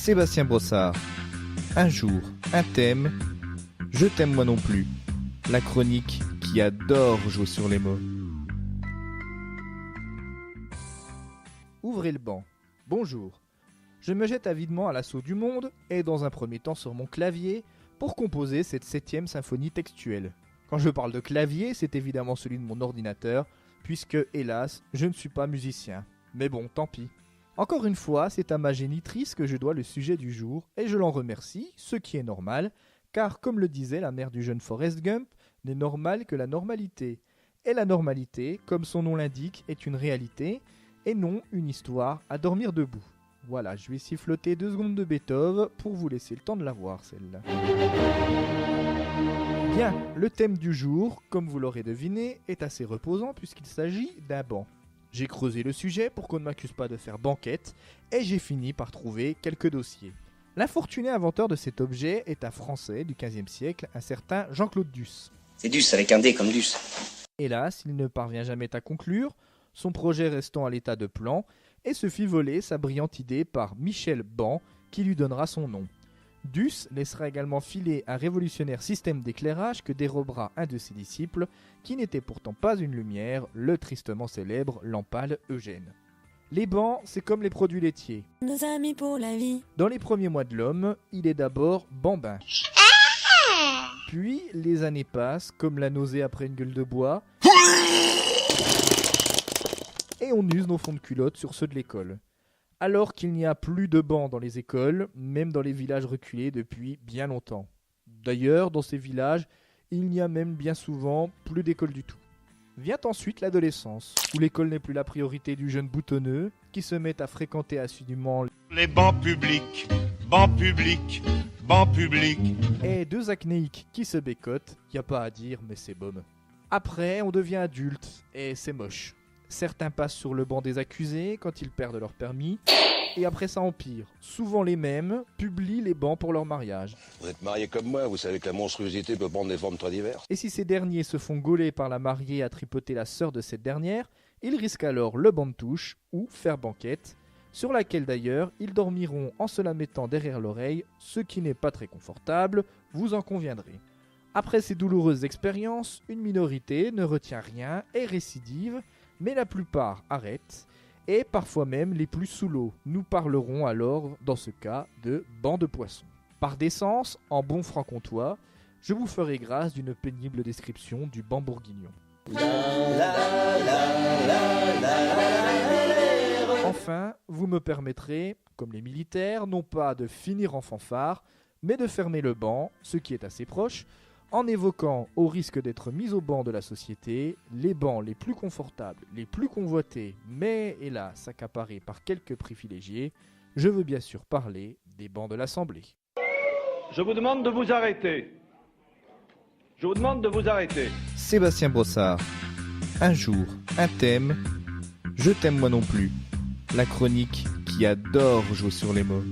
Sébastien Brossard. Un jour, un thème, je t'aime moi non plus. La chronique qui adore jouer sur les mots. Ouvrez le banc. Bonjour. Je me jette avidement à l'assaut du monde et dans un premier temps sur mon clavier pour composer cette 7e symphonie textuelle. Quand je parle de clavier, c'est évidemment celui de mon ordinateur, puisque, hélas, je ne suis pas musicien. Mais bon, tant pis. Encore une fois, c'est à ma génitrice que je dois le sujet du jour, et je l'en remercie, ce qui est normal, car comme le disait la mère du jeune Forrest Gump, n'est normal que la normalité. Et la normalité, comme son nom l'indique, est une réalité, et non une histoire à dormir debout. Voilà, je vais siffloter 2 secondes de Beethoven pour vous laisser le temps de la voir, celle-là. Bien, le thème du jour, comme vous l'aurez deviné, est assez reposant puisqu'il s'agit d'un banc. J'ai creusé le sujet pour qu'on ne m'accuse pas de faire banquette, et j'ai fini par trouver quelques dossiers. L'infortuné inventeur de cet objet est un Français du XVe siècle, un certain Jean-Claude Duss. C'est Duss avec un D comme Duss. Hélas, il ne parvient jamais à conclure, son projet restant à l'état de plan, et se fit voler sa brillante idée par Michel Ban, qui lui donnera son nom. Duss laissera également filer un révolutionnaire système d'éclairage que dérobera un de ses disciples, qui n'était pourtant pas une lumière, le tristement célèbre Lampal Eugène. Les bancs, c'est comme les produits laitiers. Nos amis pour la vie. Dans les premiers mois de l'homme, il est d'abord bambin. Puis, les années passent, comme la nausée après une gueule de bois, et on use nos fonds de culotte sur ceux de l'école. Alors qu'il n'y a plus de bancs dans les écoles, même dans les villages reculés depuis bien longtemps. D'ailleurs, dans ces villages, il n'y a même bien souvent plus d'école du tout. Vient ensuite l'adolescence, où l'école n'est plus la priorité du jeune boutonneux, qui se met à fréquenter assidûment les bancs publics, bancs publics, bancs publics. Et 2 acnéiques qui se bécotent, y a pas à dire, mais c'est baume. Après, on devient adulte, et c'est moche. Certains passent sur le banc des accusés quand ils perdent leur permis, et après ça empire. Souvent les mêmes publient les bancs pour leur mariage. Vous êtes mariés comme moi, vous savez que la monstruosité peut prendre des formes très diverses. Et si ces derniers se font gauler par la mariée à tripoter la sœur de cette dernière, ils risquent alors le banc de touche, ou faire banquette, sur laquelle d'ailleurs ils dormiront en se la mettant derrière l'oreille, ce qui n'est pas très confortable, vous en conviendrez. Après ces douloureuses expériences, une minorité ne retient rien et récidive, mais la plupart arrêtent, et parfois même les plus sous l'eau. Nous parlerons alors, dans ce cas, de bancs de poissons. Par décence, en bon franc-comtois, je vous ferai grâce d'une pénible description du banc bourguignon. Enfin, vous me permettrez, comme les militaires, non pas de finir en fanfare, mais de fermer le banc, ce qui est assez proche, en évoquant, au risque d'être mis au banc de la société, les bancs les plus confortables, les plus convoités, mais hélas accaparés par quelques privilégiés, je veux bien sûr parler des bancs de l'Assemblée. Je vous demande de vous arrêter. Je vous demande de vous arrêter. Sébastien Brossard. Un jour, un thème, je t'aime moi non plus. La chronique qui adore jouer sur les mots.